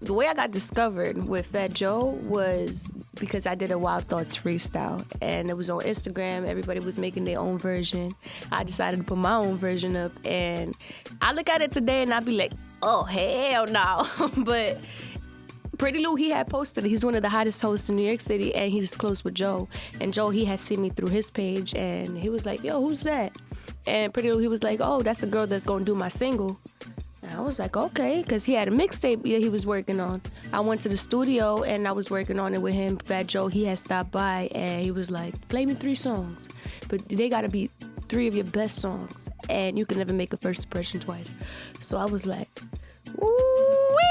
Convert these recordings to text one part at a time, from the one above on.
the way I got discovered with Fat Joe was because I did a Wild Thoughts freestyle, and it was on Instagram. Everybody was making their own version. I decided to put my own version up, and I look at it today and I be like, oh, hell no. But Pretty Lou, he had posted it. He's one of the hottest hosts in New York City, and he's close with Joe. And Joe, he had seen me through his page, and he was like, yo, who's that? And Pretty Lou, he was like, oh, that's a girl that's going to do my single. And I was like, okay, because he had a mixtape that he was working on. I went to the studio, and I was working on it with him. Fat Joe, he had stopped by, and he was like, play me 3 songs. But they got to be 3 of your best songs, and you can never make a first impression twice. So I was like, woo-wee!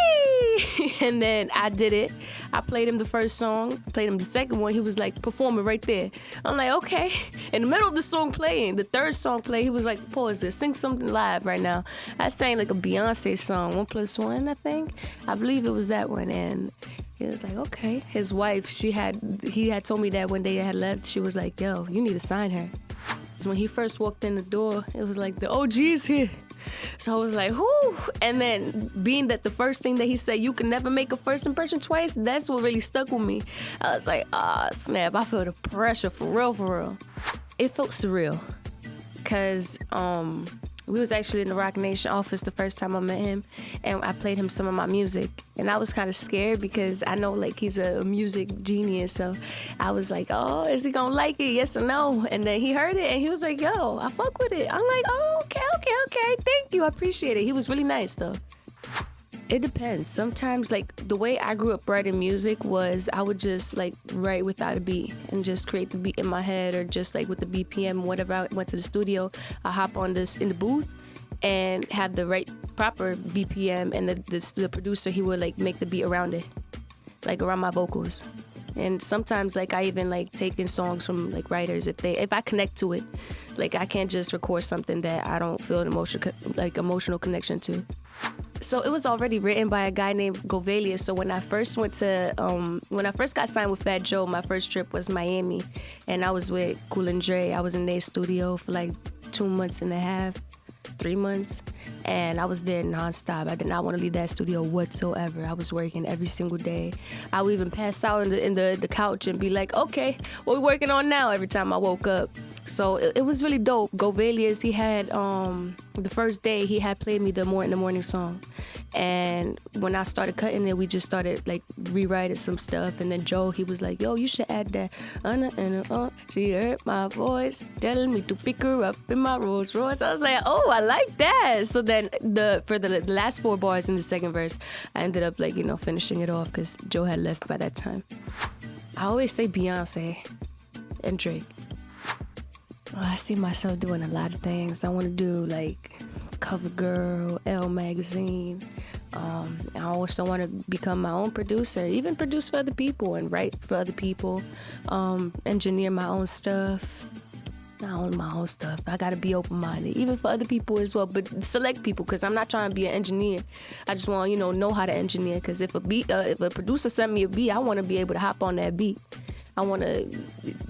And then I did it. I played him the first song, played him the second one. He was like performing right there. I'm like, okay. In the middle of the song playing, the third song played, he was like, pause this, sing something live right now. I sang like a Beyonce song, 1+1, I think. I believe it was that one. And he was like, okay. His wife, he had told me that when they had left, she was like, yo, you need to sign her. So when he first walked in the door, it was like, the OG's here. So I was like, whoo. And then being that the first thing that he said, you can never make a first impression twice, that's what really stuck with me. I was like, snap, I feel the pressure for real. It felt surreal because we was actually in the Roc Nation office the first time I met him, and I played him some of my music. And I was kind of scared because I know like he's a music genius, so I was like, oh, is he gonna like it, yes or no? And then he heard it and he was like, yo, I fuck with it. I'm like, oh, okay, thank you, I appreciate it. He was really nice though. It depends. Sometimes, like, the way I grew up writing music was I would just, like, write without a beat and just create the beat in my head, or just, like, with the BPM, whatever. I went to the studio, I hop on this in the booth and have the right proper BPM, and the producer, he would, like, make the beat around it, like, around my vocals. And sometimes, like, I even, like, take in songs from, like, writers if I connect to it. Like, I can't just record something that I don't feel an emotional connection to. So it was already written by a guy named Govelia. So when I first got signed with Fat Joe, my first trip was Miami, and I was with Cool and Dre. I was in their studio for like 2.5 months, 3 months, and I was there nonstop. I did not want to leave that studio whatsoever. I was working every single day. I would even pass out in the couch and be like, okay, what we working on now? Every time I woke up. So it was really dope. Govelius, he had, the first day, he had played me the In the Morning song. And when I started cutting it, we just started, like, rewriting some stuff. And then Joe, he was like, yo, you should add that. She heard my voice telling me to pick her up in my Rolls Royce. I was like, oh, I like that. So then for the last 4 bars in the second verse, I ended up, like, finishing it off because Joe had left by that time. I always say Beyonce and Drake. I see myself doing a lot of things. I want to do, like, CoverGirl, Elle magazine. I also want to become my own producer, even produce for other people and write for other people, engineer my own stuff. I own my own stuff. I got to be open-minded, even for other people as well, but select people, because I'm not trying to be an engineer. I just want to, know how to engineer, because if a producer sent me a beat, I want to be able to hop on that beat. I want to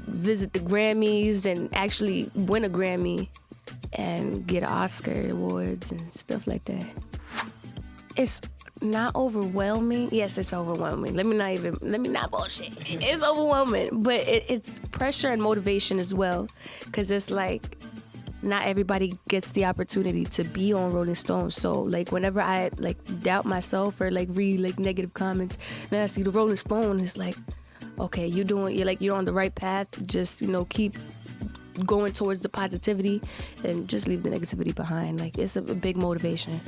visit the Grammys and actually win a Grammy and get Oscar awards and stuff like that. It's not overwhelming. Yes, it's overwhelming. Let me not bullshit. It's overwhelming, but it's pressure and motivation as well, because it's like not everybody gets the opportunity to be on Rolling Stone. So like whenever I like doubt myself or like read like negative comments, then I see the Rolling Stone, it's like, okay, you're on the right path. Just, keep going towards the positivity and just leave the negativity behind. Like, it's a big motivation.